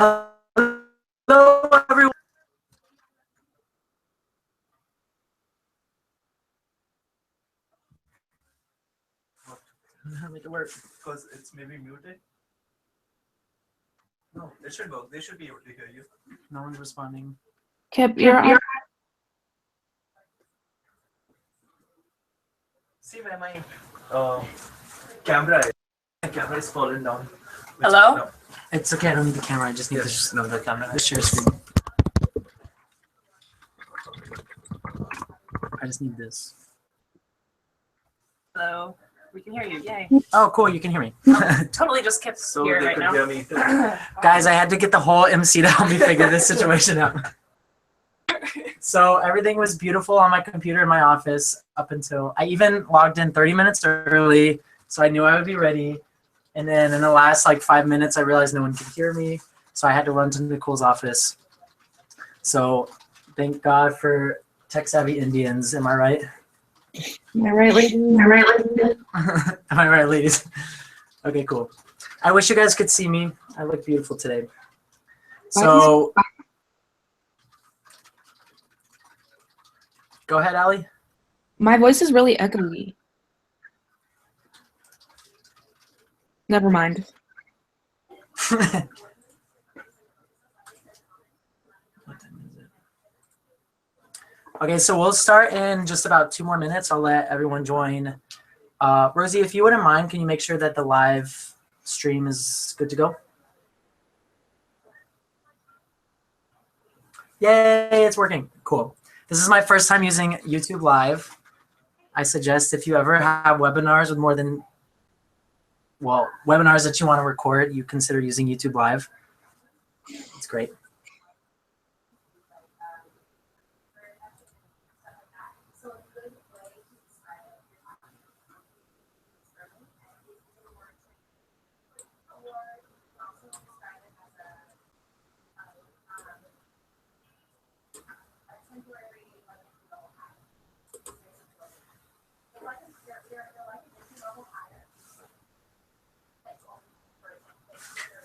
Hello, everyone. Make it work because it's maybe muted. No, it should go. They should be able to hear you. No one's responding. Kip, you're on. See where my camera is. My camera is falling down. Hello? No. It's okay. I don't need the camera. I just need the camera. The share screen. I just need this. Hello. We can hear you. Yay. Oh, cool. You can hear me. Totally just Kip's So here they right could now. hear me. Guys, I had to get the whole MC to help me figure this situation out. So everything was beautiful on my computer in my office up until I even logged in 30 minutes early, so I knew I would be ready. And then in the last like 5 minutes, I realized no one could hear me, so I had to run to Nicole's office. So thank God for tech-savvy Indians. Am I right? Am I right, lady? Am I right, lady? Am I right, ladies? Okay, cool. I wish you guys could see me. I look beautiful today. So go ahead, Allie. My voice is really echoey. Never mind. What time is it? Okay, so we'll start in just about 2 more minutes. I'll let everyone join. Rosie, if you wouldn't mind, can you make sure that the live stream is good to go? Yay, it's working. Cool. This is my first time using YouTube Live. I suggest if you ever have webinars with more than, well, webinars that you want to record, you consider using YouTube Live. It's great.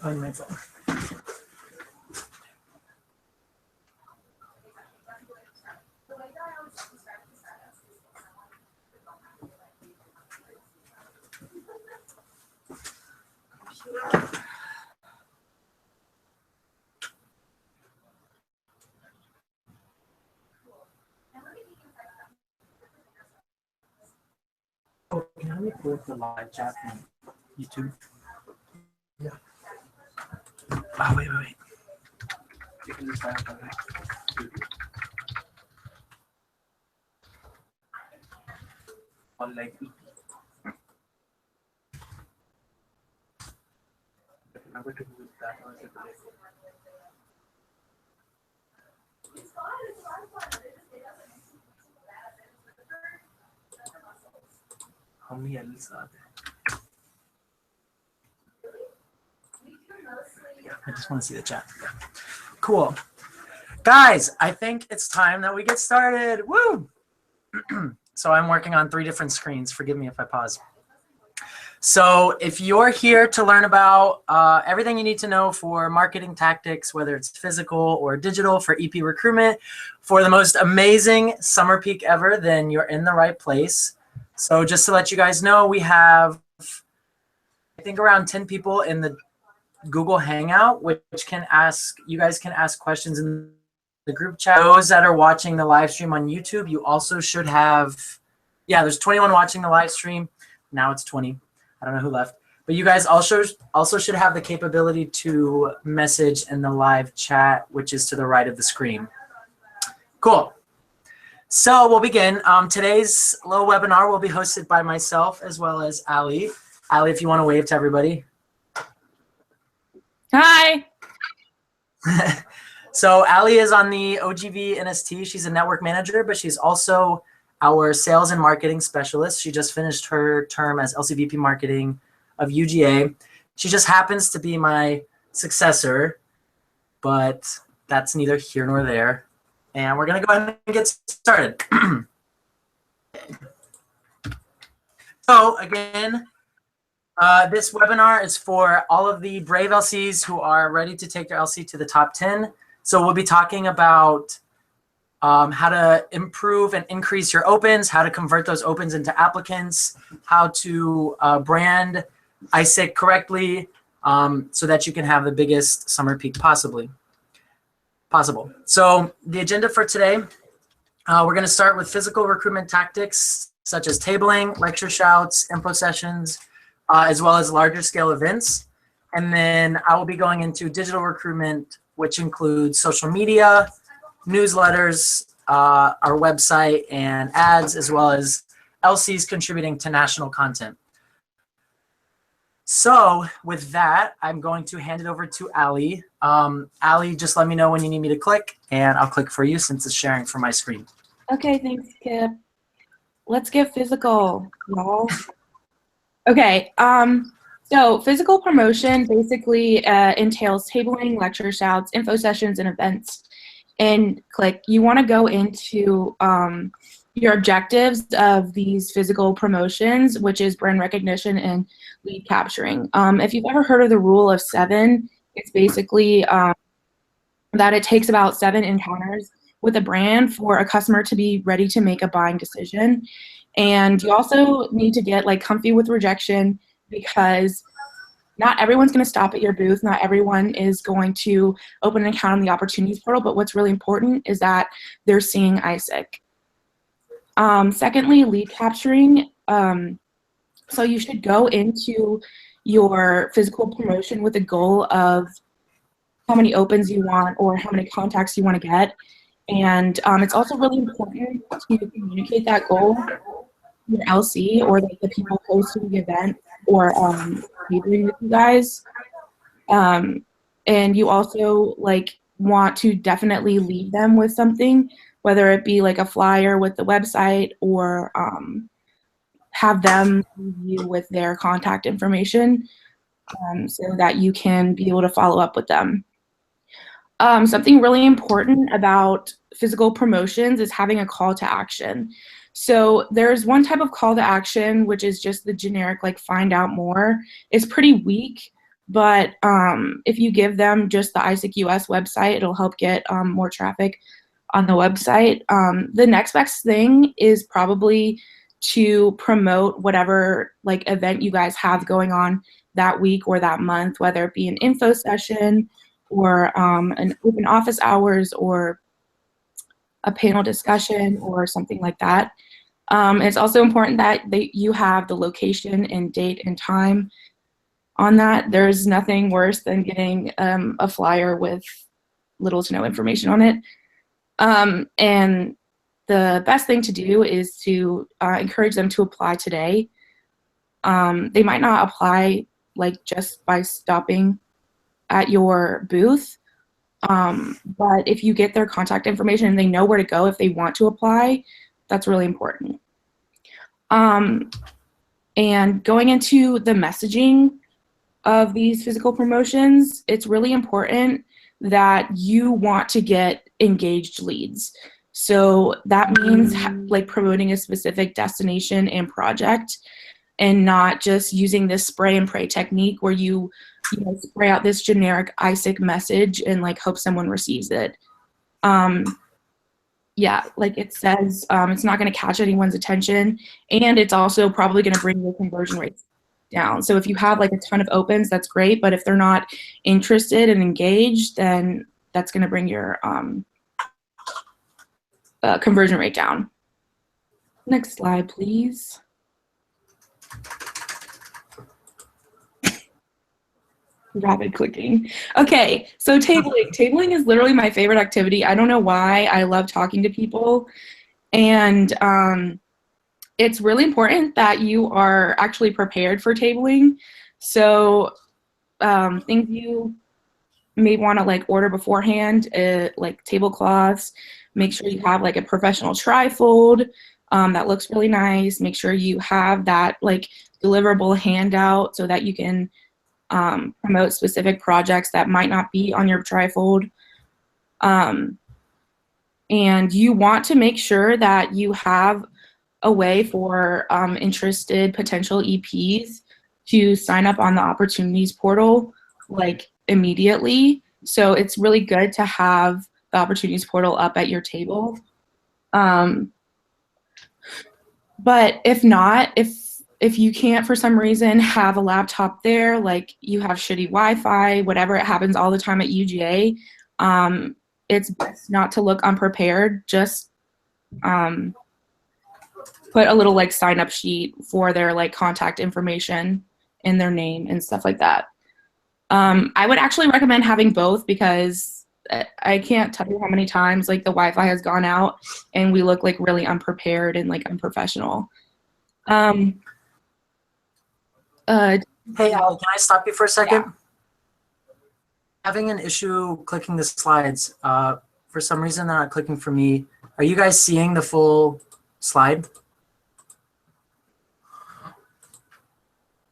On my phone. Oh, can I record the live chat from YouTube? Yeah. Oh, wait. You can just find out that. Or like, remember to use that or is it like, how many L's are there? Yeah, I just want to see the chat. Cool. Guys, I think it's time that we get started. Woo! So I'm working on 3 different screens. Forgive me if I pause. So if you're here to learn about everything you need to know for marketing tactics, whether it's physical or digital for EP recruitment, for the most amazing summer peak ever, then you're in the right place. So just to let you guys know, we have, I think, around 10 people in the Google Hangout, which can ask, you guys can ask questions in the group chat. Those that are watching the live stream on YouTube, you also should have, yeah, there's 21 watching the live stream. Now it's 20. I don't know who left. But you guys also should have the capability to message in the live chat, which is to the right of the screen. Cool. So we'll begin. Today's little webinar will be hosted by myself as well as Ali. Ali, if you want to wave to everybody. Hi. So Ali is on the OGV NST. She's a network manager, but she's also our sales and marketing specialist. She just finished her term as LCVP marketing of UGA. She just happens to be my successor, but that's neither here nor there. And we're going to go ahead and get started. So again, This webinar is for all of the brave LCs who are ready to take their LC to the top 10. So we'll be talking about how to improve and increase your opens, how to convert those opens into applicants, how to brand ISIC correctly so that you can have the biggest summer peak possible. So the agenda for today, we're going to start with physical recruitment tactics such as tabling, lecture shouts, info sessions, as well as larger scale events. And then I will be going into digital recruitment, which includes social media, newsletters, our website, and ads, as well as LCs contributing to national content. So with that, I'm going to hand it over to Ali. Ali, just let me know when you need me to click, and I'll click for you since it's sharing from my screen. Okay, thanks, Kip. Let's get physical, y'all. Okay, so physical promotion basically entails tabling, lecture shouts, info sessions, and events. And you want to go into your objectives of these physical promotions, which is brand recognition and lead capturing. If you've ever heard of the rule of 7, it's basically that it takes about 7 encounters with a brand for a customer to be ready to make a buying decision. And you also need to get comfy with rejection, because not everyone's going to stop at your booth. Not everyone is going to open an account on the opportunities portal, but what's really important is that they're seeing ISIC. Secondly, lead capturing. So you should go into your physical promotion with a goal of how many opens you want or how many contacts you want to get. And it's also really important to communicate that goal to your LC or the people hosting the event or debriefing with you guys. And you also want to definitely leave them with something, whether it be a flyer with the website or have them leave you with their contact information so that you can be able to follow up with them. Something really important about physical promotions is having a call to action. So there's one type of call to action, which is just the generic, find out more. It's pretty weak, but if you give them just the ISIC US website, it'll help get more traffic on the website. The next best thing is probably to promote whatever event you guys have going on that week or that month, whether it be an info session or an open office hours or a panel discussion or something like that. It's also important that you have the location and date and time on that. There's nothing worse than getting a flyer with little to no information on it. And the best thing to do is to encourage them to apply today. They might not apply just by stopping at your booth, but if you get their contact information and they know where to go if they want to apply, that's really important. And going into the messaging of these physical promotions, it's really important that you want to get engaged leads. So that means promoting a specific destination and project, and not just using this spray and pray technique where you spray out this generic ISIC message and hope someone receives it. Yeah, it says, it's not going to catch anyone's attention, and it's also probably going to bring your conversion rates down. So if you have a ton of opens, that's great, but if they're not interested and engaged, then that's going to bring your conversion rate down. Next slide, please. Rapid clicking. Okay, so tabling. Tabling is literally my favorite activity. I don't know why. I love talking to people. And it's really important that you are actually prepared for tabling. So things you may want to order beforehand, tablecloths. Make sure you have a professional trifold that looks really nice. Make sure you have that deliverable handout so that you can promote specific projects that might not be on your trifold. And you want to make sure that you have a way for interested potential EPs to sign up on the opportunities portal like immediately. So it's really good to have the opportunities portal up at your table. But if not, if you can't for some reason have a laptop there, like you have shitty Wi-Fi, whatever, it happens all the time at UGA, it's best not to look unprepared. Just put a little like sign up sheet for their like contact information and their name and stuff like that. I would actually recommend having both because I can't tell you how many times like the Wi-Fi has gone out and we look like really unprepared and like unprofessional. Hey, Ali, can I stop you for a second? Yeah. Having an issue clicking the slides. For some reason, they're not clicking for me. Are you guys seeing the full slide?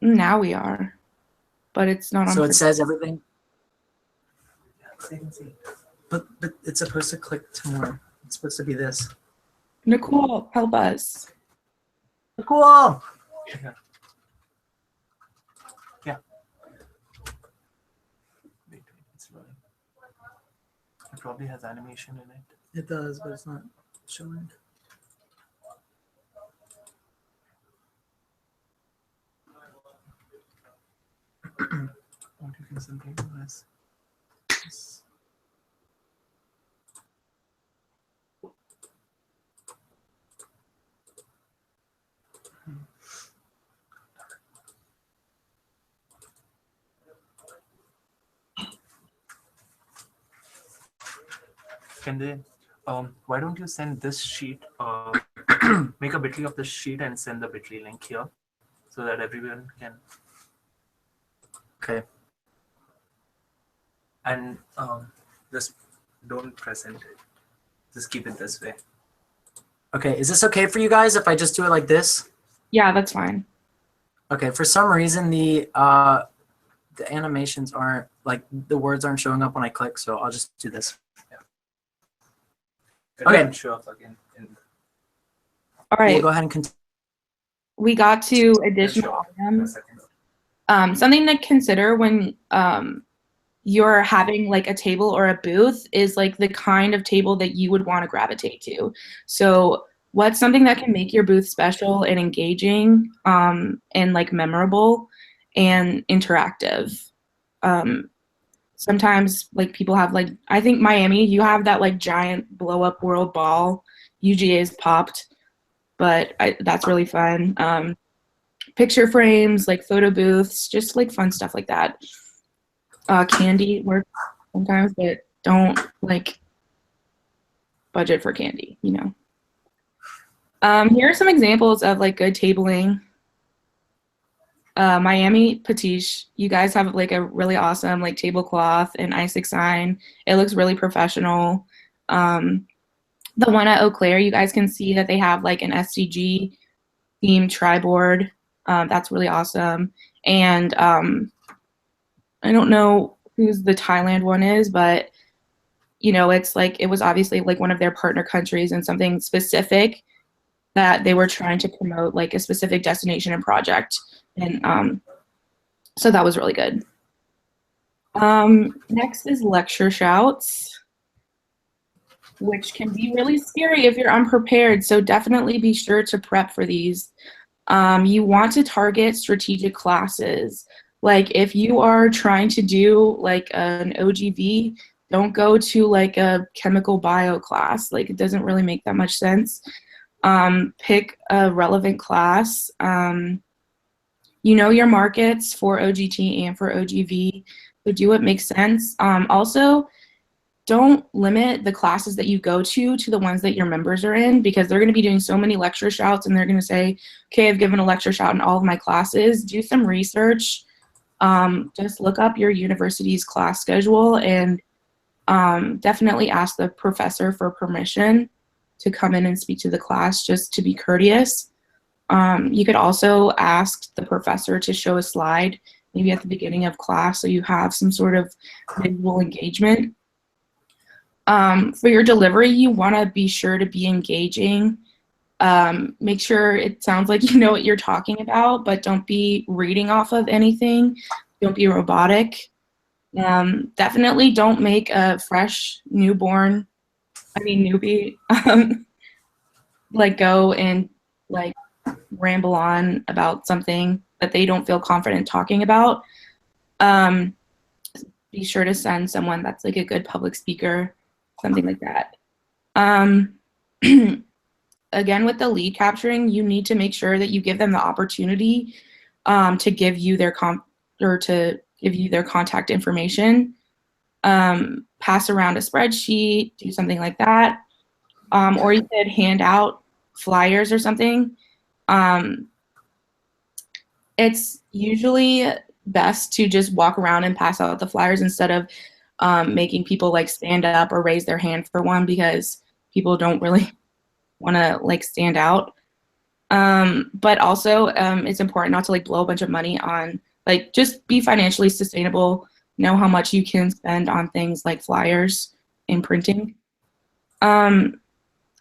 Now we are, but it's not on. So it says everything. But it's supposed to click to more. It's supposed to be this. Nicole, help us. Nicole! Yeah. Wait, it's running. It probably has animation in it. It does, but it's not showing. What do you think something was? Can they, why don't you send this sheet, make a bit.ly of this sheet and send the bit.ly link here so that everyone can. Okay. And just don't present it. Just keep it this way. Okay, is this okay for you guys if I just do it like this? Yeah, that's fine. Okay, for some reason the animations aren't, like the words aren't showing up when I click, so I'll just do this. Okay. Show up again. All right. We'll go ahead and continue. We got to additional items. Something to consider when you're having like a table or a booth is like the kind of table that you would want to gravitate to. So what's something that can make your booth special and engaging and like memorable and interactive? Sometimes like people have like, I think Miami, you have that like giant blow up world ball. UGA is popped, but that's really fun. Picture frames, like photo booths, just like fun stuff like that. Candy works sometimes, but don't like budget for candy, you know. Here are some examples of like good tabling. Miami Patiche, you guys have like a really awesome like tablecloth and Isaac sign. It looks really professional. The one at Eau Claire, you guys can see that they have like an SDG themed tri-board. That's really awesome. And I don't know who's the Thailand one is, but you know, it's like it was obviously like one of their partner countries and something specific that they were trying to promote, like a specific destination and project. And so that was really good. Next is lecture shouts, which can be really scary if you're unprepared. So definitely be sure to prep for these. You want to target strategic classes. Like if you are trying to do like an OGV, don't go to like a chemical bio class. Like it doesn't really make that much sense. Pick a relevant class. You know your markets for OGT and for OGV, so do what makes sense. Also, don't limit the classes that you go to the ones that your members are in, because they're going to be doing so many lecture shouts and they're going to say, okay, I've given a lecture shout in all of my classes. Do some research. Just look up your university's class schedule and definitely ask the professor for permission to come in and speak to the class, just to be courteous. You could also ask the professor to show a slide maybe at the beginning of class so you have some sort of visual engagement. For your delivery, you want to be sure to be engaging. Make sure it sounds like you know what you're talking about, but don't be reading off of anything. Don't be robotic. Definitely don't make a fresh newbie, like go and like ramble on about something that they don't feel confident talking about. Be sure to send someone that's like a good public speaker, something like that. Again, with the lead capturing, you need to make sure that you give them the opportunity to give you their contact information. Pass around a spreadsheet, do something like that. Or you could hand out flyers or something. It's usually best to just walk around and pass out the flyers instead of making people like stand up or raise their hand for one, because people don't really want to like stand out. But also it's important not to like blow a bunch of money on, like, just be financially sustainable, know how much you can spend on things like flyers and printing. And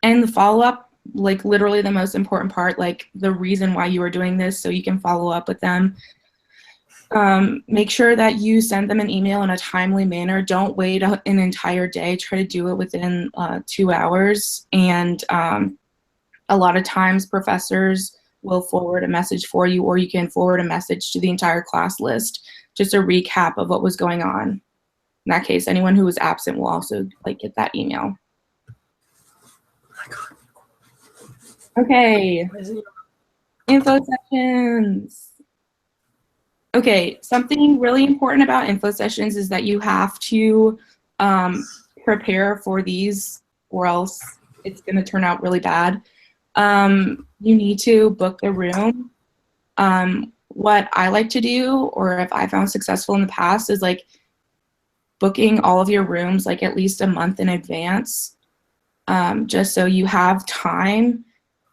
the follow-up, like literally the most important part, like the reason why you are doing this, so you can follow up with them. Make sure that you send them an email in a timely manner. Don't wait an entire day. Try to do it within 2 hours. And a lot of times professors will forward a message for you, or you can forward a message to the entire class list, just a recap of what was going on. In that case, anyone who was absent will also like get that email. Okay, info sessions. Okay, something really important about info sessions is that you have to prepare for these, or else it's going to turn out really bad. You need to book the room. What I like to do, or if I found successful in the past, is like booking all of your rooms like at least a month in advance, just so you have time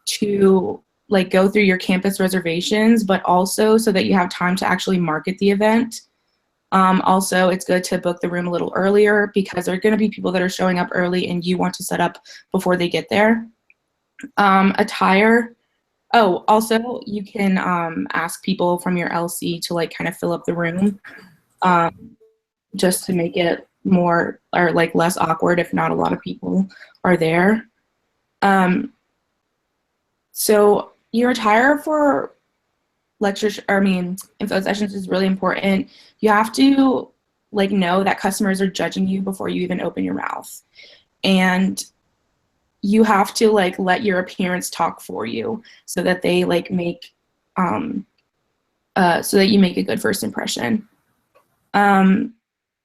to like go through your campus reservations, but also so that you have time to actually market the event. Also, it's good to book the room a little earlier, because there are going to be people that are showing up early and you want to set up before they get there. Attire. Oh, also you can ask people from your LC to like kind of fill up the room, just to make it more, or like less awkward if not a lot of people are there. So your attire for lectures, info sessions is really important. You have to like know that customers are judging you before you even open your mouth. And you have to like let your appearance talk for you, so that they like make, so that you make a good first impression.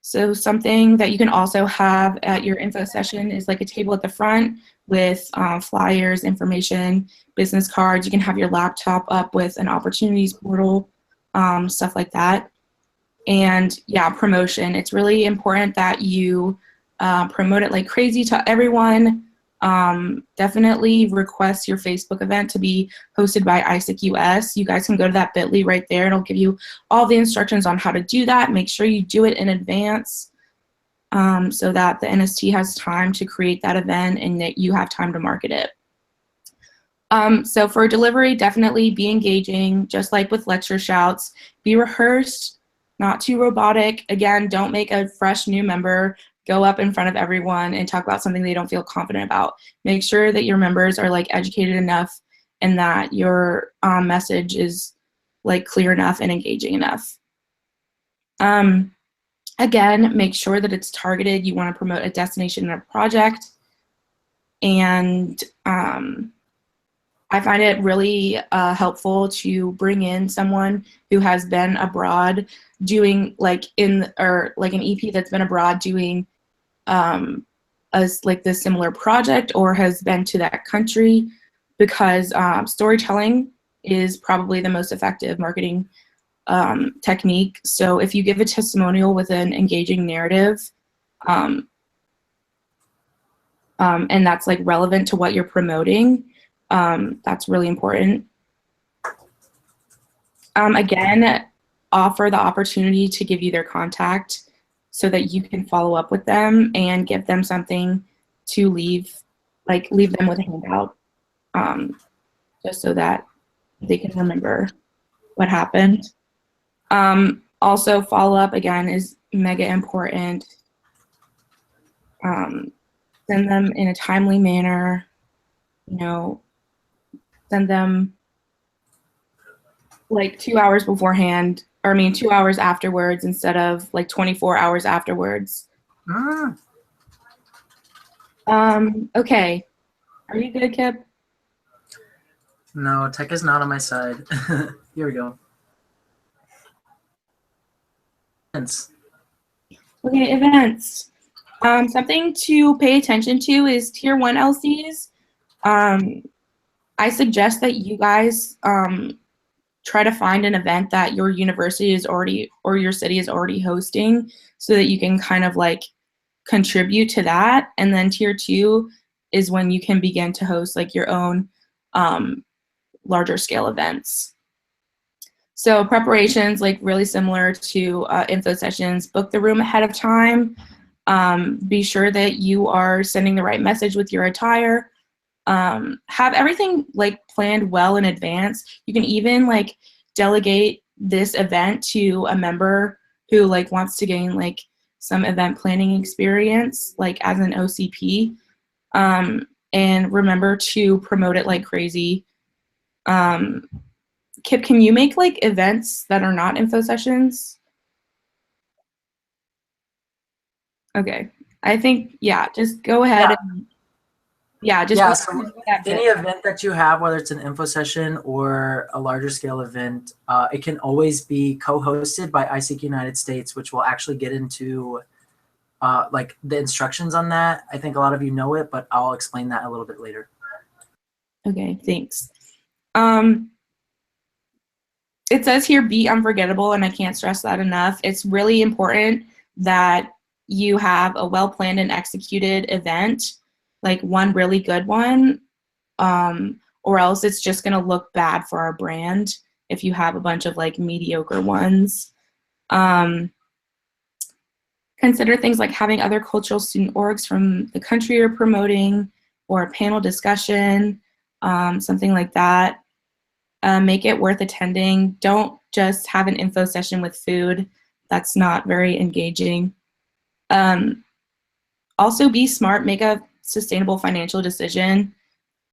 So something that you can also have at your info session is like a table at the front with flyers, information, business cards. You can have your laptop up with an opportunities portal, stuff like that. And yeah, promotion. It's really important that you promote it like crazy to everyone. Definitely request your Facebook event to be hosted by ISAC US. You guys can go to that bit.ly right there. It'll give you all the instructions on how to do that. Make sure you do it in advance, so that the NST has time to create that event and that you have time to market it. So for delivery, definitely be engaging, just like with lecture shouts. Be rehearsed, not too robotic. Again, don't make a fresh new member go up in front of everyone and talk about something they don't feel confident about. Make sure that your members are like educated enough and that your message is like clear enough and engaging enough. Again, make sure that it's targeted. You want to promote a destination or project. And I find it really helpful to bring in someone who has been abroad doing like an EP that's been abroad doing like this similar project, or has been to that country, because storytelling is probably the most effective marketing technique. So if you give a testimonial with an engaging narrative, and that's like relevant to what you're promoting, that's really important. Again, offer the opportunity to give you their contact so that you can follow up with them and give them something to leave them with a handout. just so that they can remember what happened. Also, follow-up, again, is mega important. Send them in a timely manner, you know, send them like 2 hours beforehand, or I mean 2 hours afterwards instead of like 24 hours afterwards. Okay. Are you good, Kip? No, tech is not on my side. Here we go. Okay, events. Something to pay attention to is Tier 1 LCs. I suggest that you guys try to find an event that your university is already, or your city is already hosting, so that you can kind of like contribute to that. And then Tier 2 is when you can begin to host like your own larger scale events. So preparations, like really similar to info sessions, book the room ahead of time. Be sure that you are sending the right message with your attire. Have everything like planned well in advance. You can even like delegate this event to a member who like wants to gain like some event planning experience, like as an OCP. And remember to promote it like crazy. Kip, can you make like events that are not info sessions? Okay. I think, yeah, just go ahead and So any event that you have, whether it's an info session or a larger scale event, it can always be co-hosted by ICQ United States, which will actually get into like the instructions on that. I think a lot of you know it, but I'll explain that a little bit later. Okay, thanks. It says here, be unforgettable, and I can't stress that enough. It's really important that you have a well-planned and executed event, like one really good one, or else it's just gonna look bad for our brand if you have a bunch of like mediocre ones. Consider things like having other cultural student orgs from the country you're promoting, or a panel discussion, something like that. Make it worth attending. Don't just have an info session with food. That's not very engaging. Also be smart, make a sustainable financial decision.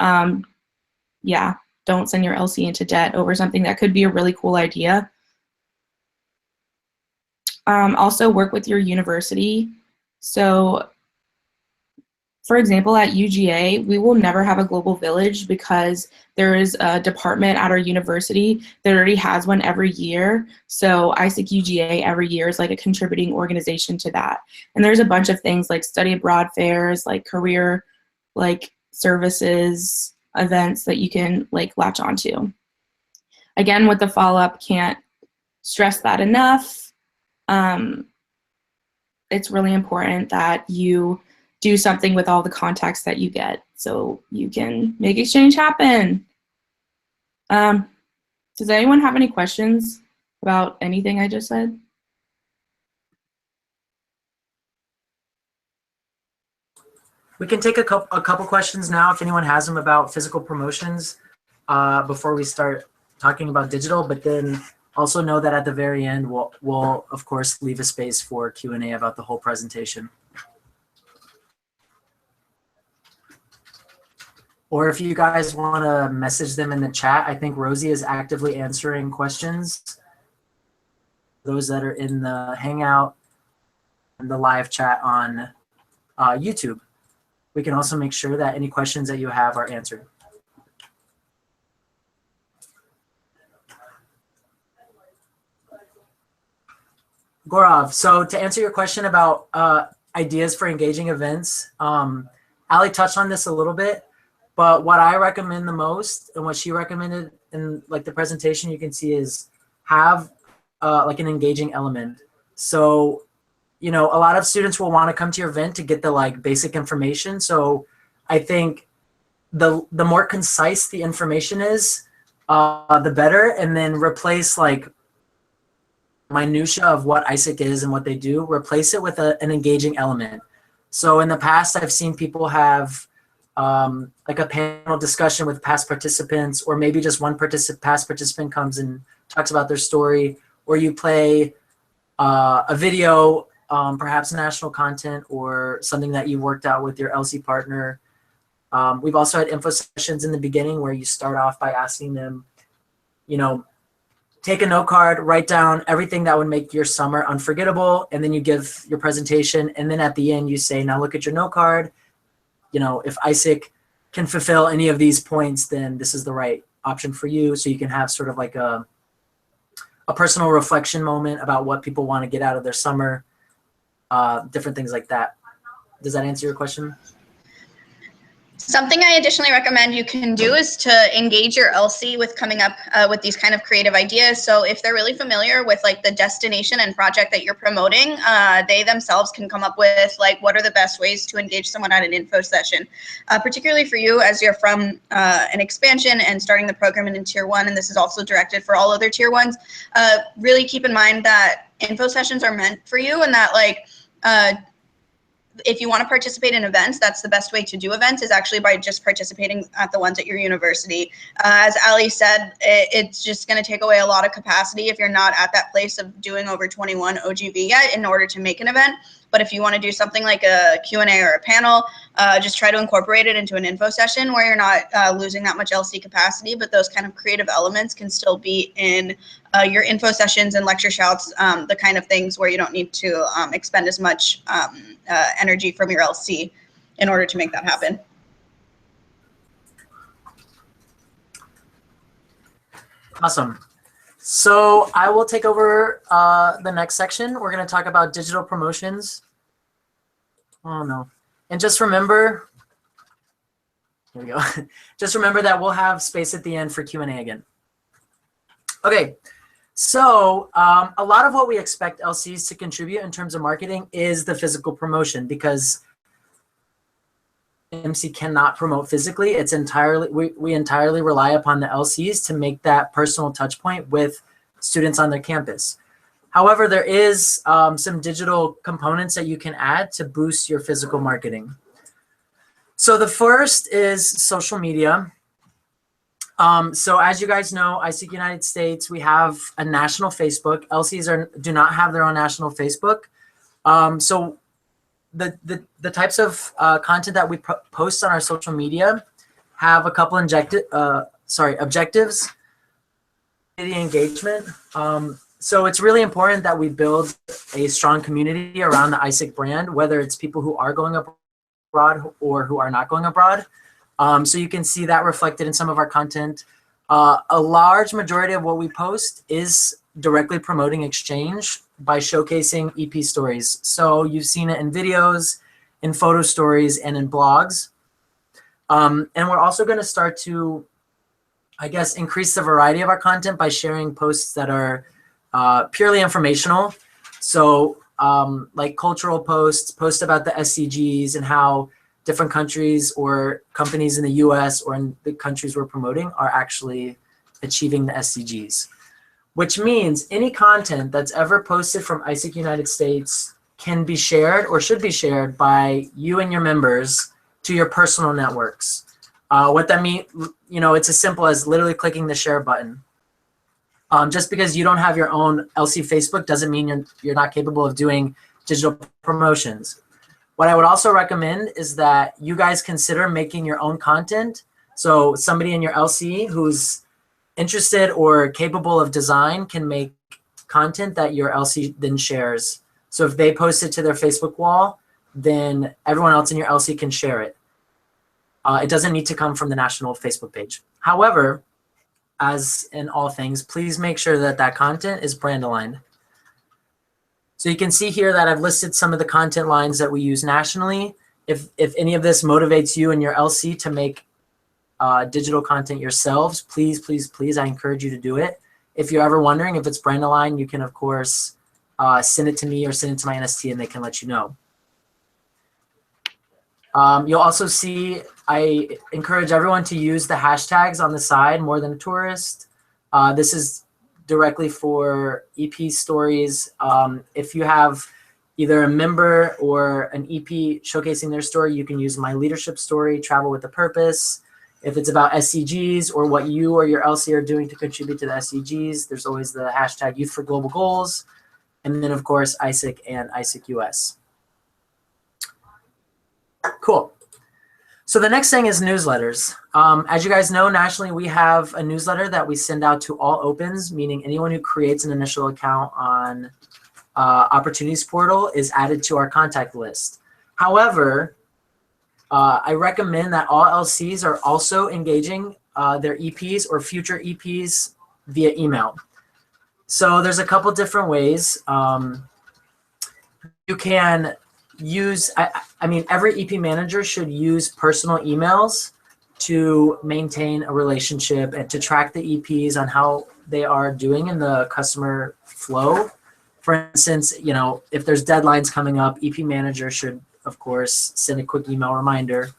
Yeah, don't send your LC into debt over something that could be a really cool idea. Also work with your university. So for example, at UGA, we will never have a global village because there is a department at our university that already has one every year. So ISIC UGA every year is like a contributing organization to that. And there's a bunch of things like study abroad fairs, like career, like services, events that you can like latch onto. Again, with the follow-up, can't stress that enough. It's really important that you do something with all the contacts that you get so you can make exchange happen. Does anyone have any questions about anything I just said? We can take a couple questions now if anyone has them about physical promotions before we start talking about digital, but then also know that at the very end, we'll of course leave a space for Q&A about the whole presentation. Or if you guys want to message them in the chat, I think Rosie is actively answering questions. Those that are in the Hangout and the live chat on YouTube. We can also make sure that any questions that you have are answered. Gaurav, so to answer your question about ideas for engaging events, Ali touched on this a little bit, but what I recommend the most and what she recommended in like the presentation you can see is have like an engaging element. So, you know, a lot of students will want to come to your event to get the like basic information. So I think the more concise the information is, the better, and then replace like minutia of what ISIC is and what they do, replace it with an engaging element. So in the past, I've seen people have like a panel discussion with past participants, or maybe just one past participant comes and talks about their story, or you play a video, perhaps national content or something that you worked out with your LC partner. We've also had info sessions in the beginning where you start off by asking them, you know, take a note card, write down everything that would make your summer unforgettable, and then you give your presentation. And then at the end you say, now look at your note card. You know, if ISIC can fulfill any of these points, then this is the right option for you. So you can have sort of like a personal reflection moment about what people want to get out of their summer, different things like that. Does that answer your question? Something I additionally recommend you can do is to engage your LC with coming up with these kind of creative ideas. So if they're really familiar with like the destination and project that you're promoting, they themselves can come up with like what are the best ways to engage someone at an info session. Particularly for you as you're from an expansion and starting the program in tier 1, and this is also directed for all other tier 1s, really keep in mind that info sessions are meant for you, and that like if you want to participate in events, that's the best way to do events, is actually by just participating at the ones at your university. As Ali said, it's just going to take away a lot of capacity if you're not at that place of doing over 21 OGV yet in order to make an event. But if you want to do something like a Q&A or a panel, just try to incorporate it into an info session where you're not losing that much LC capacity, but those kind of creative elements can still be in your info sessions and lecture shouts, the kind of things where you don't need to expend as much energy from your LC in order to make that happen. Awesome. So I will take over the next section. We're going to talk about digital promotions. Oh no. And just remember, here we go. Just remember that we'll have space at the end for Q&A again. Okay. So a lot of what we expect LCs to contribute in terms of marketing is the physical promotion, because MC cannot promote physically. It's entirely, we entirely rely upon the LCs to make that personal touch point with students on their campus. However, there is some digital components that you can add to boost your physical marketing. So the first is social media. So as you guys know, ISIC United States, we have a national Facebook. LCs do not have their own national Facebook. So the types of content that we post on our social media have a couple objectives. The engagement. So it's really important that we build a strong community around the ISIC brand, whether it's people who are going abroad or who are not going abroad. So you can see that reflected in some of our content. A large majority of what we post is directly promoting exchange by showcasing EP stories. So you've seen it in videos, in photo stories, and in blogs. And we're also going to start to, I guess, increase the variety of our content by sharing posts that are purely informational. So like cultural posts about the SCGs and how different countries or companies in the US or in the countries we're promoting are actually achieving the SCGs. Which means any content that's ever posted from ISIC United States can be shared or should be shared by you and your members to your personal networks. What that means, you know, it's as simple as literally clicking the share button. Just because you don't have your own LC Facebook doesn't mean you're not capable of doing digital promotions. What I would also recommend is that you guys consider making your own content. So somebody in your LC who's interested or capable of design can make content that your LC then shares. So if they post it to their Facebook wall, then everyone else in your LC can share it. It doesn't need to come from the national Facebook page. However, as in all things, please make sure that that content is brand aligned. So you can see here that I've listed some of the content lines that we use nationally. If any of this motivates you and your LC to make digital content yourselves, please, please, please, I encourage you to do it. If you're ever wondering if it's brand aligned, you can, of course, send it to me or send it to my NST and they can let you know. You'll also see, I encourage everyone to use the hashtags on the side, more than a tourist. This is directly for EP stories. If you have either a member or an EP showcasing their story, you can use My Leadership Story, Travel with a Purpose. If it's about SDGs or what you or your LC are doing to contribute to the SDGs, there's always the hashtag Youth for Global Goals. And then, of course, ISIC and ISIC US. Cool. So the next thing is newsletters. As you guys know, nationally, we have a newsletter that we send out to all opens, meaning anyone who creates an initial account on Opportunities Portal is added to our contact list. However, I recommend that all LCs are also engaging their EPs or future EPs via email. So there's a couple different ways. You can use, I mean, every EP manager should use personal emails to maintain a relationship and to track the EPs on how they are doing in the customer flow. For instance, you know, if there's deadlines coming up, EP manager should, of course, send a quick email reminder.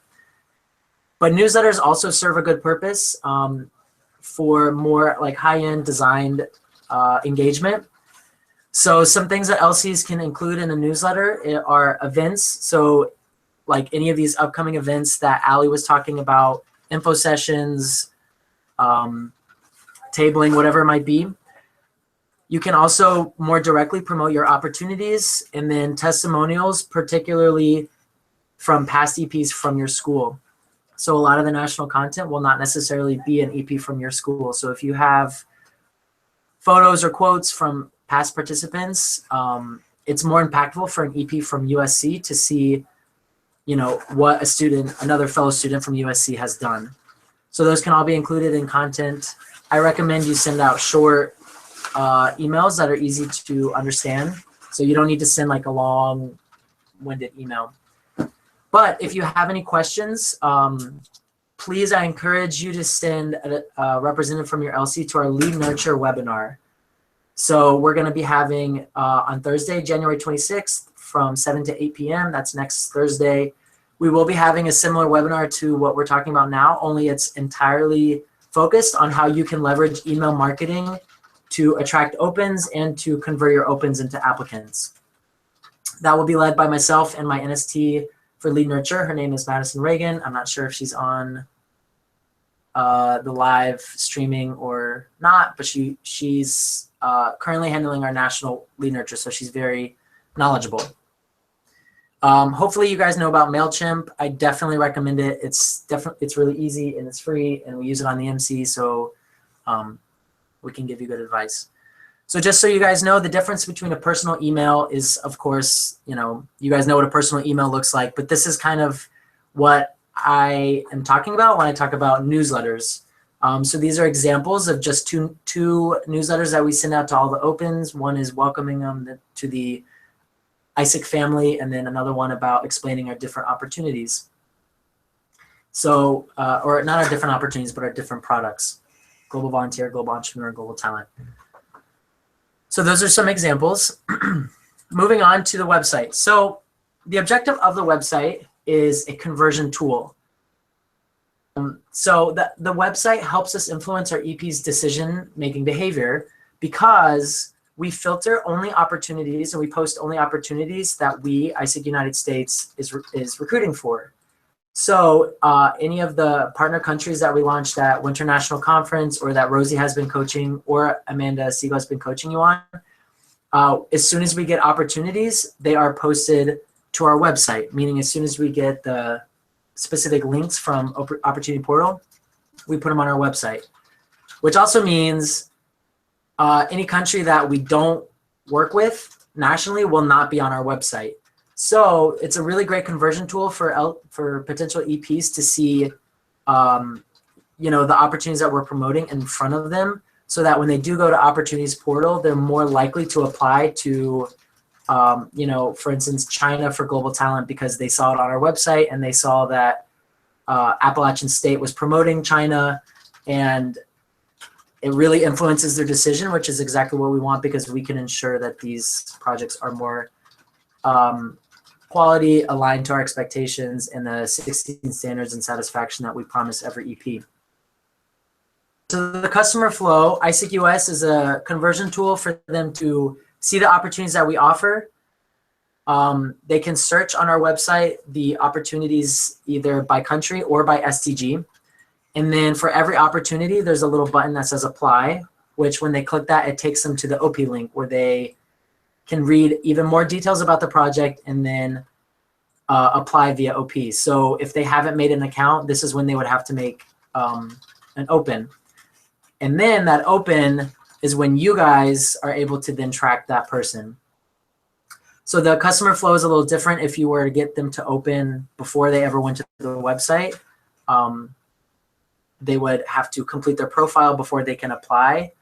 But newsletters also serve a good purpose for more like high-end designed engagement. So some things that LCs can include in a newsletter are events. So like any of these upcoming events that Ali was talking about, info sessions, tabling, whatever it might be. You can also more directly promote your opportunities, and then testimonials, particularly from past EPs from your school. So a lot of the national content will not necessarily be an EP from your school. So if you have photos or quotes from past participants, it's more impactful for an EP from USC to see, you know, what a student, another fellow student from USC has done. So those can all be included in content. I recommend you send out short emails that are easy to understand. So you don't need to send like a long-winded email. But if you have any questions, please, I encourage you to send a representative from your LC to our Lead Nurture webinar. So we're going to be having on Thursday, January 26th from 7 to 8 p.m. That's next Thursday. We will be having a similar webinar to what we're talking about now, only it's entirely focused on how you can leverage email marketing to attract opens and to convert your opens into applicants. That will be led by myself and my NST for Lead Nurture. Her name is Madison Reagan. I'm not sure if she's on the live streaming or not, but she's currently handling our national Lead Nurture, so she's very knowledgeable. Hopefully you guys know about MailChimp. I definitely recommend it. It's really easy and it's free, and we use it on the MC, so we can give you good advice. So just so you guys know, the difference between a personal email is, of course, you know, you guys know what a personal email looks like, but this is kind of what I am talking about when I talk about newsletters. So these are examples of just two newsletters that we send out to all the opens. One is welcoming them to the ISIC family, and then another one about explaining our different opportunities. So, or not our different opportunities, but our different products. Global Volunteer, Global Entrepreneur, Global Talent. So those are some examples. Moving on to the website. So the objective of the website is a conversion tool. So the website helps us influence our EP's decision-making behavior because we filter only opportunities and we post only opportunities that we, ISIC United States, is recruiting for. So any of the partner countries that we launched at Winter National Conference, or that Rosie has been coaching, or Amanda Siegel has been coaching you on, as soon as we get opportunities, they are posted to our website, meaning as soon as we get the specific links from Opportunity Portal, we put them on our website, which also means any country that we don't work with nationally will not be on our website. So it's a really great conversion tool for potential EPs to see, you know, the opportunities that we're promoting in front of them, so that when they do go to Opportunities Portal, they're more likely to apply to, you know, for instance, China for Global Talent, because they saw it on our website and they saw that Appalachian State was promoting China, and it really influences their decision, which is exactly what we want, because we can ensure that these projects are more quality, aligned to our expectations, and the 16 standards and satisfaction that we promise every EP. So the customer flow, ISIC US is a conversion tool for them to see the opportunities that we offer, They can search on our website the opportunities either by country or by SDG. And then for every opportunity, there's a little button that says apply, which when they click that, it takes them to the OP link where they can read even more details about the project and then apply via OP. So if they haven't made an account, this is when they would have to make an open. And then that open is when you guys are able to then track that person. So the customer flow is a little different if you were to get them to open before they ever went to the website. They would have to complete their profile before they can apply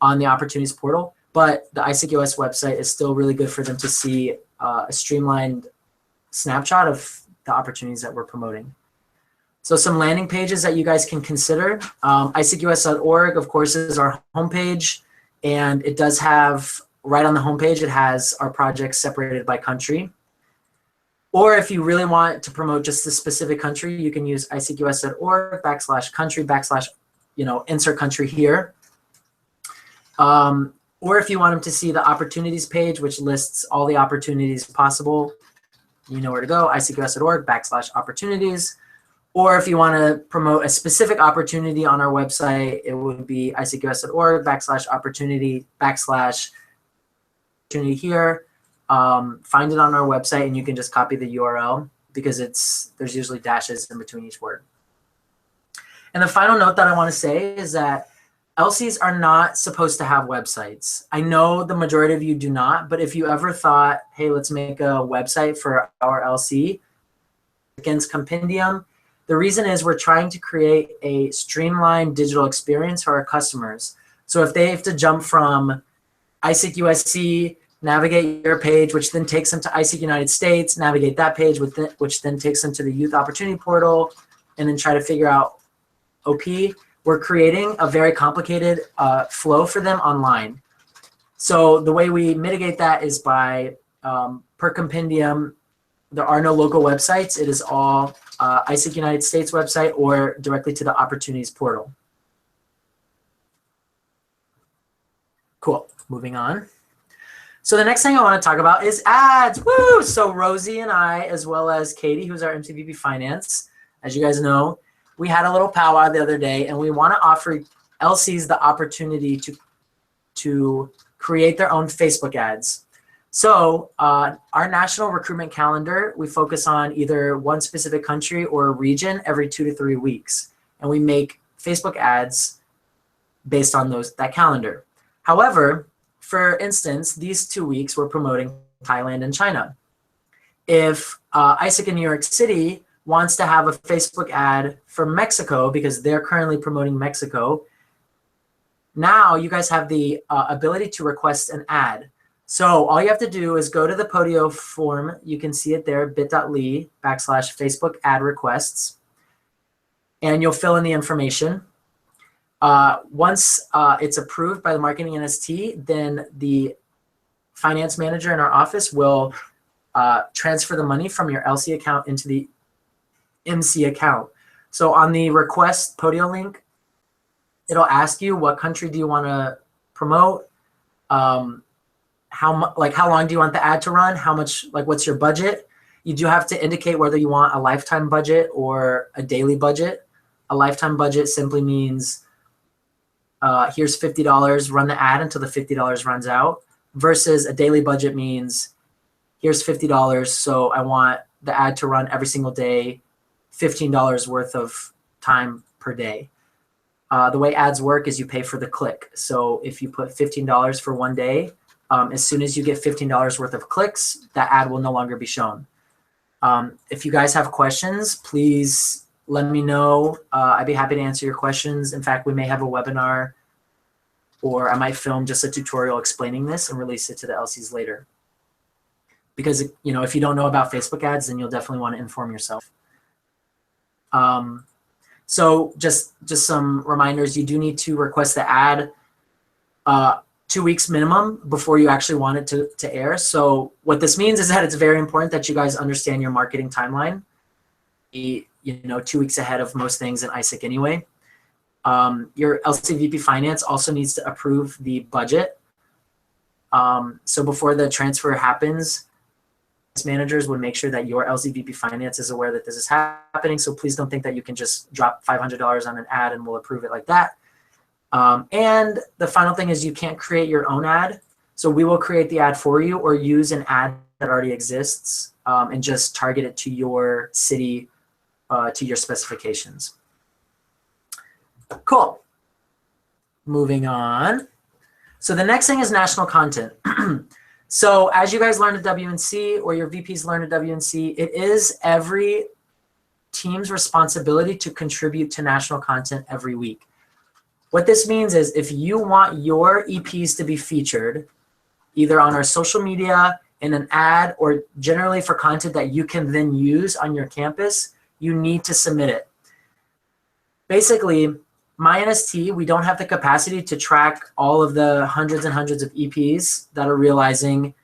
on the opportunities portal. But the iSeekUS website is still really good for them to see a streamlined snapshot of the opportunities that we're promoting. So some landing pages that you guys can consider. iSeekUS.org, of course, is our homepage. And it does have, right on the homepage, it has our projects separated by country. Or if you really want to promote just a specific country, you can use iSeekUS.org /country / insert country here. Or if you want them to see the opportunities page, which lists all the opportunities possible, you know where to go, iSeekUS.org / opportunities. Or if you want to promote a specific opportunity on our website, it would be iSeekUS.org / opportunity / opportunity here. Find it on our website and you can just copy the URL because there's usually dashes in between each word. And the final note that I want to say is that LCs are not supposed to have websites. I know the majority of you do not, but if you ever thought, hey, let's make a website for our LC against Compendium, the reason is we're trying to create a streamlined digital experience for our customers. So if they have to jump from iSeekUSC, navigate your page, which then takes them to iSeek United States, navigate that page, which then takes them to the Youth Opportunity Portal, and then try to figure out OP, we're creating a very complicated flow for them online. So the way we mitigate that is by, per Compendium, there are no local websites. It is all iSeek United States website or directly to the Opportunities Portal. Cool, moving on. So the next thing I want to talk about is ads. Woo! So Rosie and I, as well as Katie, who's our MCVP Finance, as you guys know, we had a little powwow the other day, and we want to offer LCs the opportunity to create their own Facebook ads. So our national recruitment calendar, we focus on either one specific country or region every 2 to 3 weeks, and we make Facebook ads based on that calendar. However, for instance, these 2 weeks we're promoting Thailand and China. If iSeek in New York City wants to have a Facebook ad for Mexico because they're currently promoting Mexico, now you guys have the ability to request an ad. So all you have to do is go to the Podio form. You can see it there, bit.ly / Facebook ad requests, and you'll fill in the information. Once it's approved by the marketing NST, then the finance manager in our office will transfer the money from your LC account into the MC account. So on the request Podio link, it'll ask you what country do you want to promote, how long do you want the ad to run, how much, what's your budget. You do have to indicate whether you want a lifetime budget or a daily budget. A lifetime budget simply means here's $50, run the ad until the $50 runs out, versus a daily budget means here's $50, so I want the ad to run every single day, $15 worth of time per day. The way ads work is you pay for the click. So if you put $15 for one day, as soon as you get $15 worth of clicks, that ad will no longer be shown. If you guys have questions, please let me know. I'd be happy to answer your questions. In fact, we may have a webinar, or I might film just a tutorial explaining this and release it to the LCs later. Because if you don't know about Facebook ads, then you'll definitely want to inform yourself. So just some reminders, you do need to request the ad 2 weeks minimum before you actually want it to air. So what this means is that it's very important that you guys understand your marketing timeline. 2 weeks ahead of most things in iSeek anyway. Your LCVP Finance also needs to approve the budget. So before the transfer happens, managers would make sure that your LCVP Finance is aware that this is happening. So please don't think that you can just drop $500 on an ad and we'll approve it like that. And the final thing is you can't create your own ad. So we will create the ad for you or use an ad that already exists and just target it to your city, to your specifications. Cool. Moving on. So the next thing is national content. So as you guys learn at WNC or your VPs learn at WNC, it is every team's responsibility to contribute to national content every week. What this means is if you want your EPs to be featured either on our social media, in an ad, or generally for content that you can then use on your campus, you need to submit it. Basically, my NST, we don't have the capacity to track all of the hundreds and hundreds of EPs that are realizing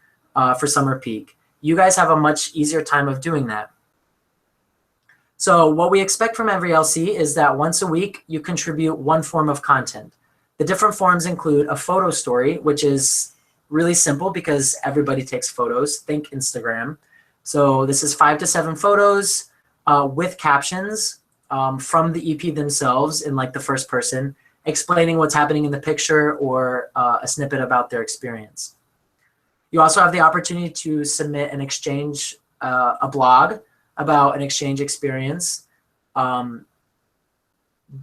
for summer peak. You guys have a much easier time of doing that. So what we expect from every LC is that once a week, you contribute one form of content. The different forms include a photo story, which is really simple because everybody takes photos. Think Instagram. So this is 5 to 7 photos with captions from the EP themselves in like the first person, explaining what's happening in the picture or a snippet about their experience. You also have the opportunity to submit an exchange, a blog about an exchange experience.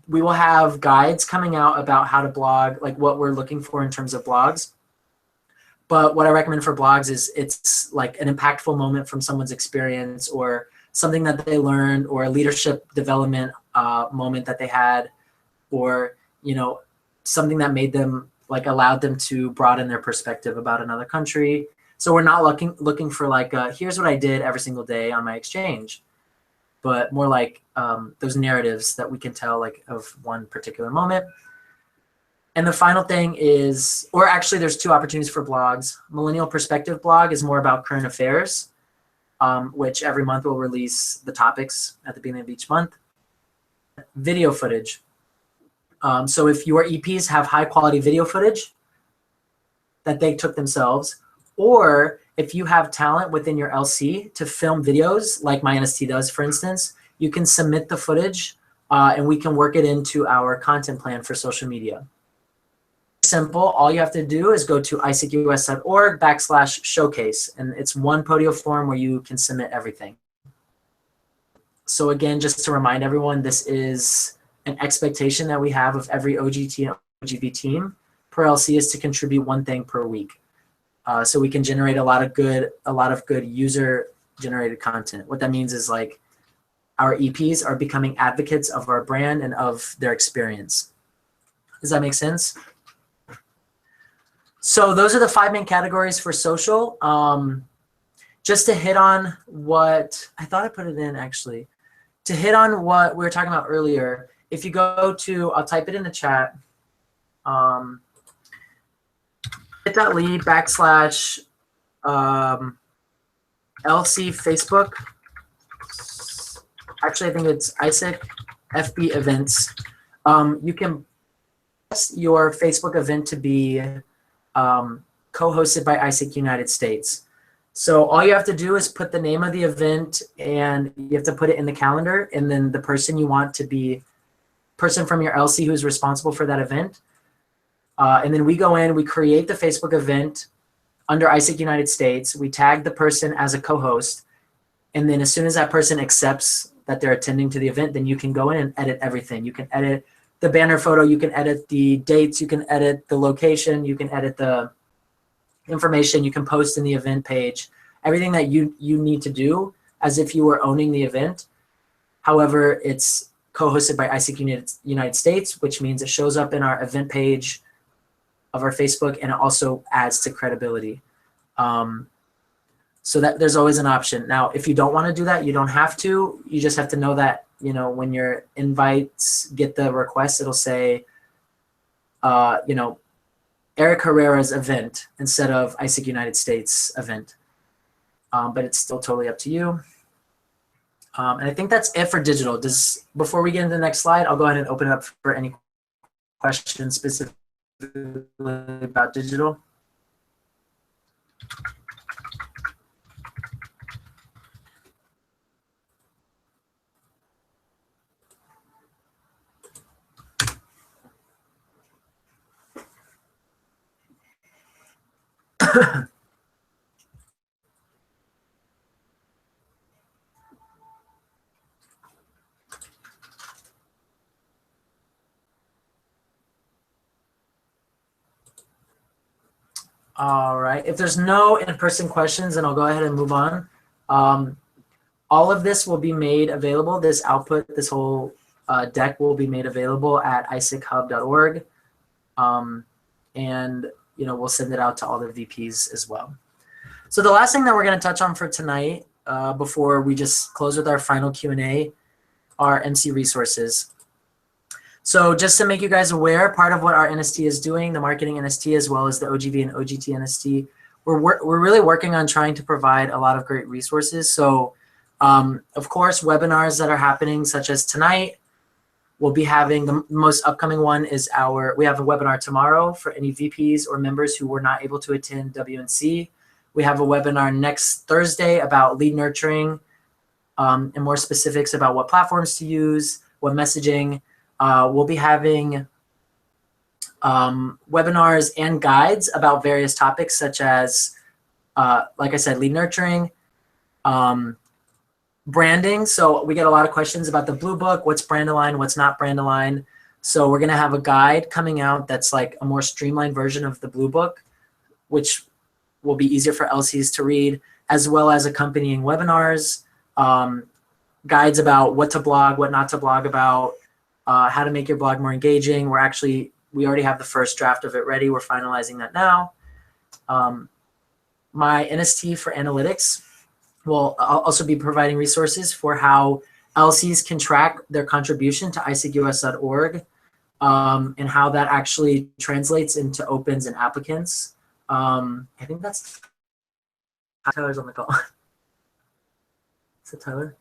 We will have guides coming out about how to blog, like what we're looking for in terms of blogs. But what I recommend for blogs is it's like an impactful moment from someone's experience or something that they learned or a leadership development moment that they had, or, you know, something that made them, like allowed them to broaden their perspective about another country. So we're not looking for like, here's what I did every single day on my exchange, but more like those narratives that we can tell like of one particular moment. And the final thing is, or actually there's 2 opportunities for blogs. Millennial Perspective blog is more about current affairs, which every month we'll release the topics at the beginning of each month. Video footage. So if your EPs have high quality video footage that they took themselves, or if you have talent within your LC to film videos like my NST does, for instance, you can submit the footage and we can work it into our content plan for social media. Simple. All you have to do is go to isaac.us.org/showcase, and it's one Podio form where you can submit everything. So again, just to remind everyone, this is an expectation that we have of every OGT and OGV team per LC is to contribute one thing per week. So we can generate a lot of good user generated content. What that means is like our EPs are becoming advocates of our brand and of their experience. Does that make sense? So those are the 5 main categories for social. Just to hit on what, I thought I put it in actually, to hit on what we were talking about earlier, if you go to, I'll type it in the chat, bit.ly / LC Facebook. Actually, I think it's Isaac FB events. You can request your Facebook event to be co-hosted by Isaac United States. So all you have to do is put the name of the event and you have to put it in the calendar, and then the person you want to be, person from your LC who's responsible for that event. And then we go in, we create the Facebook event under Isaac United States. We tag the person as a co-host. And then as soon as that person accepts that they're attending to the event, then you can go in and edit everything. You can edit the banner photo, you can edit the dates, you can edit the location, you can edit the information, you can post in the event page, everything that you need to do as if you were owning the event. However, it's co-hosted by Isaac United States, which means it shows up in our event page of our Facebook, and it also adds to credibility. So that there's always an option. Now, if you don't want to do that, you don't have to. You just have to know that, you know, when your invites get the request, it'll say, you know, Eric Herrera's event instead of Isaac United States event. But it's still totally up to you. And I think that's it for digital. Before we get into the next slide, I'll go ahead and open it up for any questions specifically about digital. All right. If there's no in-person questions, then I'll go ahead and move on. All of this will be made available. This output, this whole deck will be made available at isichub.org. And we'll send it out to all the VPs as well. So the last thing that we're going to touch on for tonight, before we just close with our final Q&A, are MC resources. So just to make you guys aware, part of what our NST is doing, the marketing NST as well as the OGV and OGT NST, we're really working on trying to provide a lot of great resources. So of course, webinars that are happening, such as tonight, we'll be having the most upcoming one is we have a webinar tomorrow for any VPs or members who were not able to attend WNC. We have a webinar next Thursday about lead nurturing and more specifics about what platforms to use, what messaging. We'll be having webinars and guides about various topics such as, like I said, lead nurturing, branding. So we get a lot of questions about the Blue Book, what's brand aligned, what's not brand aligned. So we're going to have a guide coming out that's like a more streamlined version of the Blue Book, which will be easier for LCs to read, as well as accompanying webinars, guides about what to blog, what not to blog about, how to make your blog more engaging. We already have the first draft of it ready. We're finalizing that now. My NST for analytics will also be providing resources for how LCs can track their contribution to isichus.org and how that actually translates into opens and applicants. I think that's Tyler's on the call. Is it Tyler?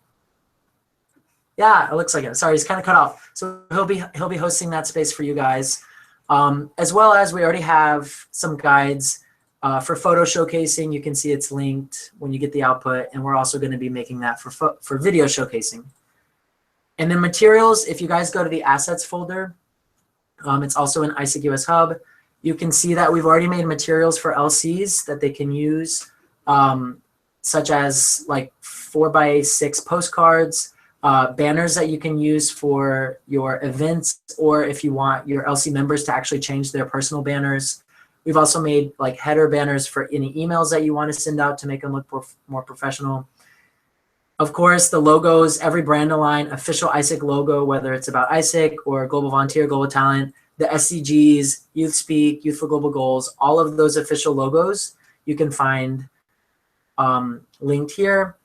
Yeah, it looks like it. Sorry, he's kind of cut off. So he'll be hosting that space for you guys, as well as we already have some guides for photo showcasing. You can see it's linked when you get the output, and we're also going to be making that for video showcasing. And then materials, if you guys go to the assets folder, it's also in isichus Hub. You can see that we've already made materials for LCs that they can use, such as like 4x6 postcards, banners that you can use for your events, or if you want your LC members to actually change their personal banners. We've also made like header banners for any emails that you want to send out to make them look more professional. Of course, the logos, every brand align, official ISIC logo, whether it's about ISIC or Global Volunteer, Global Talent, the SCGs, Youth Speak, Youth for Global Goals, all of those official logos you can find linked here,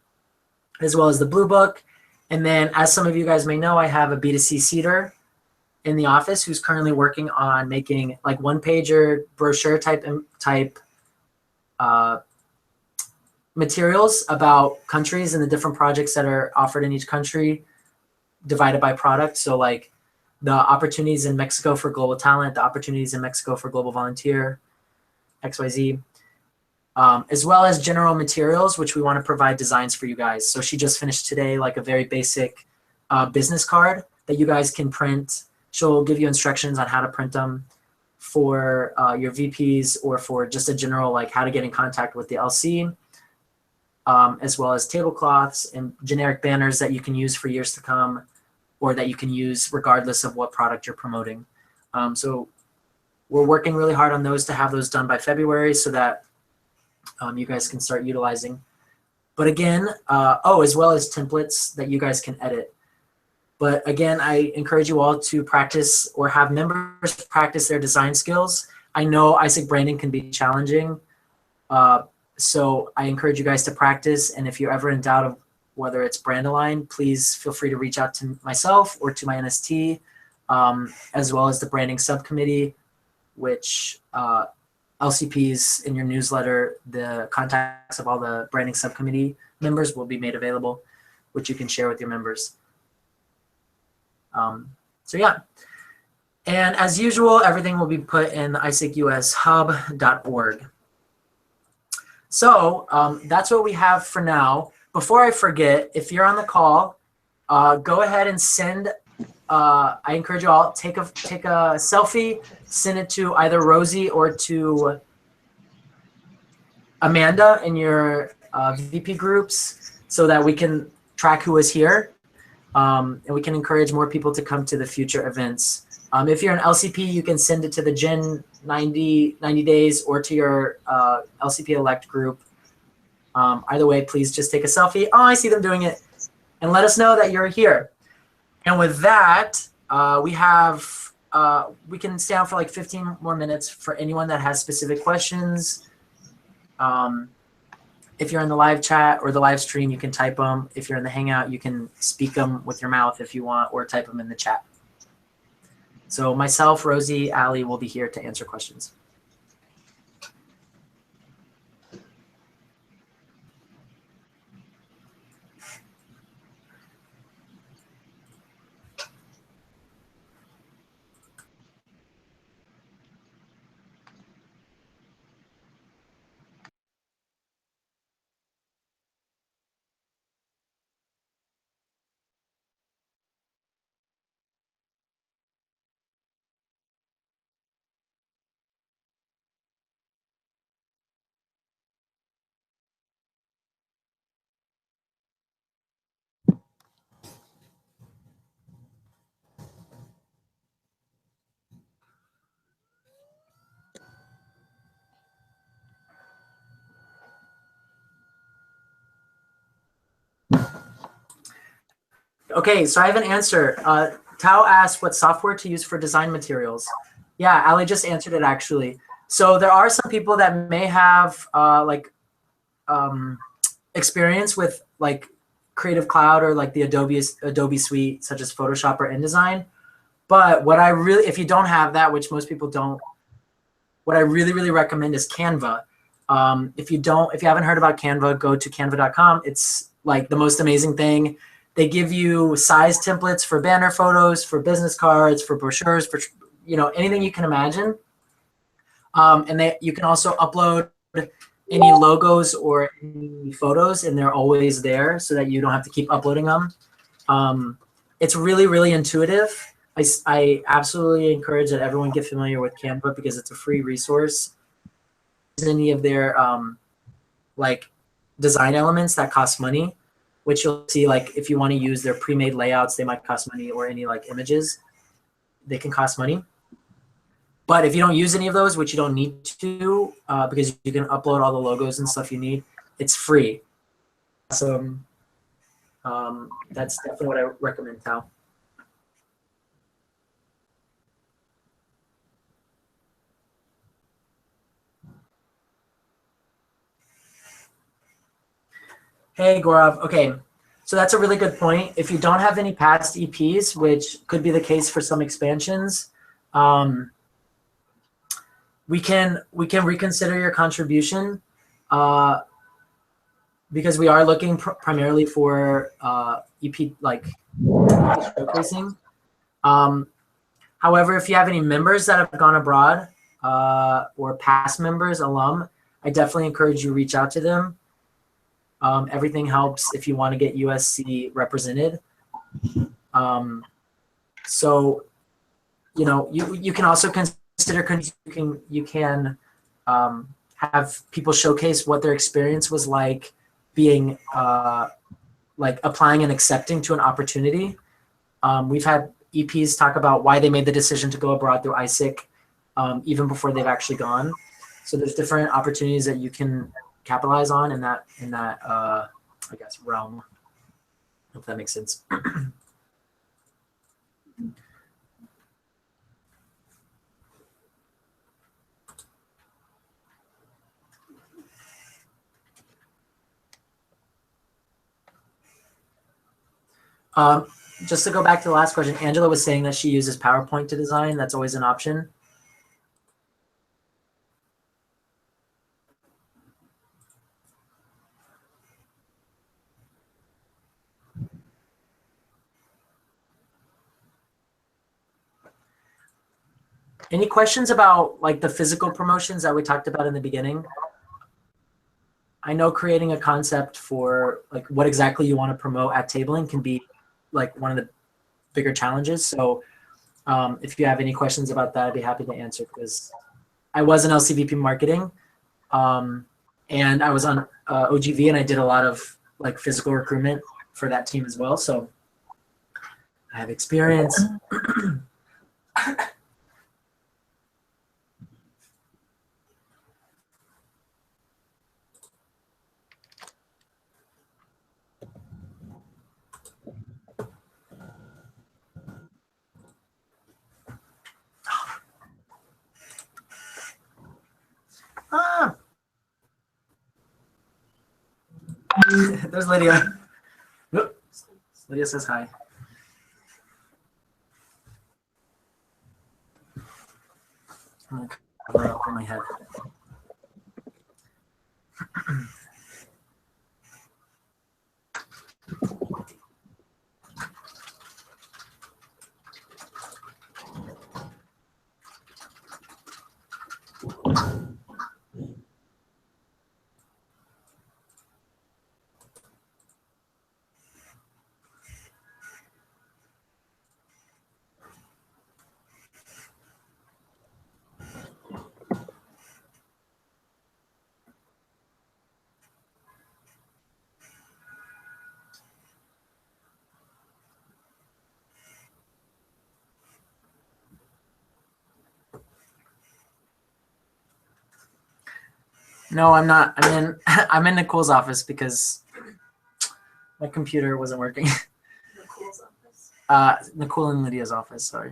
as well as the Blue Book. And then, as some of you guys may know, I have a B2C seeder in the office who's currently working on making like one-pager brochure type materials about countries and the different projects that are offered in each country, divided by product. So like the opportunities in Mexico for Global Talent, the opportunities in Mexico for Global Volunteer, XYZ, as well as general materials, which we want to provide designs for you guys. So she just finished today like a very basic business card that you guys can print. She'll give you instructions on how to print them for your VPs or for just a general like how to get in contact with the LC, as well as tablecloths and generic banners that you can use for years to come, or that you can use regardless of what product you're promoting. So we're working really hard on those to have those done by February so that you guys can start utilizing. But again, as well as templates that you guys can edit. But again, I encourage you all to practice or have members practice their design skills. I know ISIC branding can be challenging. So I encourage you guys to practice. And if you're ever in doubt of whether it's brand aligned, please feel free to reach out to myself or to my NST, as well as the branding subcommittee, which LCPs in your newsletter, the contacts of all the branding subcommittee members will be made available, which you can share with your members. So yeah, and as usual, everything will be put in the isichushub.org. So that's what we have for now. Before I forget, if you're on the call, go ahead and send. I encourage you all take a selfie, send it to either Rosie or to Amanda in your VP groups so that we can track who is here, and we can encourage more people to come to the future events. If you're an LCP, you can send it to the Gen 90 days or to your LCP Elect group. Either way, please just take a selfie. Oh, I see them doing it. And let us know that you're here. And with that, we can stay on for like 15 more minutes for anyone that has specific questions. If you're in the live chat or the live stream, you can type them. If you're in the Hangout, you can speak them with your mouth if you want, or type them in the chat. So myself, Rosie, Ali will be here to answer questions. Okay, so I have an answer. Tao asked what software to use for design materials. Yeah, Ali just answered it actually. So there are some people that may have experience with like Creative Cloud or like the Adobe suite, such as Photoshop or InDesign. But what I really, if you don't have that, which most people don't, what I really recommend is Canva. If you haven't heard about Canva, go to canva.com. It's like the most amazing thing. They give you size templates for banner photos, for business cards, for brochures, for anything you can imagine. And you can also upload any logos or any photos, and they're always there so that you don't have to keep uploading them. It's really intuitive. I absolutely encourage that everyone get familiar with Canva because it's a free resource. Any of their like design elements that cost money, which you'll see, like if you want to use their pre-made layouts, they might cost money, or any like images, they can cost money. But if you don't use any of those, which you don't need to, because you can upload all the logos and stuff you need, it's free. So that's definitely what I recommend, Tal. Hey, Gaurav. Okay, so that's a really good point. If you don't have any past EPs, which could be the case for some expansions, we can reconsider your contribution because we are looking primarily for EP like showcasing. However, if you have any members that have gone abroad or past members, alum, I definitely encourage you to reach out to them. Everything helps if you want to get USC represented. So, you can also consider you can have people showcase what their experience was like being like applying and accepting to an opportunity. We've had EPs talk about why they made the decision to go abroad through ISIC even before they've actually gone. So there's different opportunities that you can capitalize on in that I guess realm, if that makes sense. Just to go back to the last question, Angela was saying that she uses PowerPoint to design. That's always an option. Any questions about like the physical promotions that we talked about in the beginning? I know creating a concept for like what exactly you want to promote at tabling can be like one of the bigger challenges. So if you have any questions about that, I'd be happy to answer because I was in LCVP marketing. and I was on OGV, and I did a lot of like physical recruitment for that team as well. So I have experience. Ah, there's Lydia. Whoop. Lydia says hi. I'm gonna cover up on my head. No, I'm not. I'm in Nicole's office because my computer wasn't working. Nicole's office. Nicole and Lydia's office, sorry.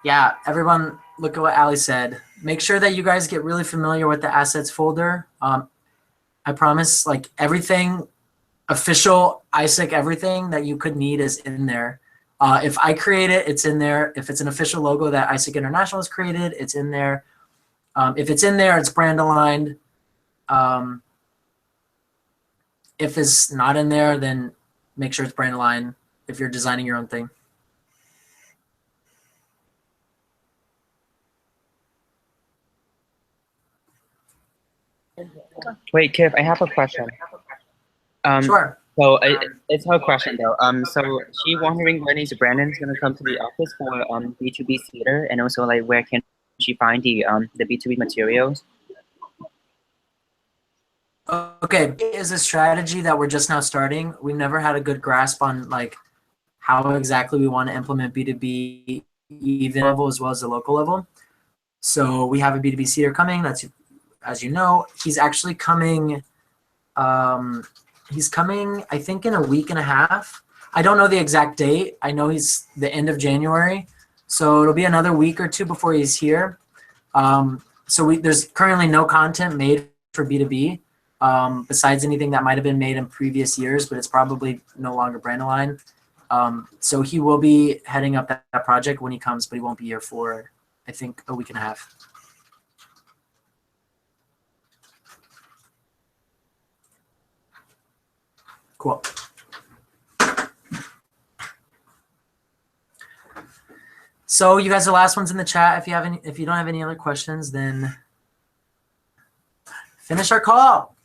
Yeah, everyone, look at what Ali said. Make sure that you guys get really familiar with the assets folder. I promise, like everything official ISIC, everything that you could need is in there. If I create it, it's in there. If it's an official logo that ISIC International has created, it's in there. If it's in there, it's brand aligned. If it's not in there, then make sure it's brand aligned if you're designing your own thing. Wait, Kip, I have a question. Sure. So it's her question though. So she wondering when is Brandon's gonna come to the office for B2B theater, and also like where can she find the B2B materials? Okay, is a strategy that we're just now starting. We've never had a good grasp on like how exactly we want to implement B2B even level as well as the local level. So we have a B2B seater coming. That's, as you know, he's actually coming. He's coming, I think, in a week and a half. I don't know the exact date. I know he's the end of January. So it'll be another week or two before he's here. So there's currently no content made for B2B besides anything that might have been made in previous years, but it's probably no longer brand aligned. So he will be heading up that project when he comes, but he won't be here for, I think, a week and a half. Cool. So you guys are the last ones in the chat. If you don't have any other questions, then finish our call.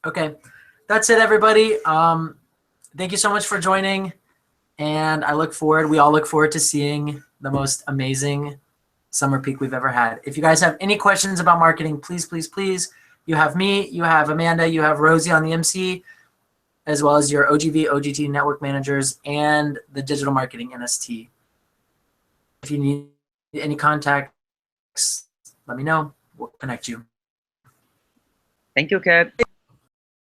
Okay, that's it, everybody. Thank you so much for joining, and we all look forward to seeing the most amazing summer peak we've ever had. If you guys have any questions about marketing, please, please, please, you have me, you have Amanda, you have Rosie on the MC, as well as your OGV, OGT network managers, and the digital marketing NST. If you need any contacts, let me know. We'll connect you. Thank you, Kip.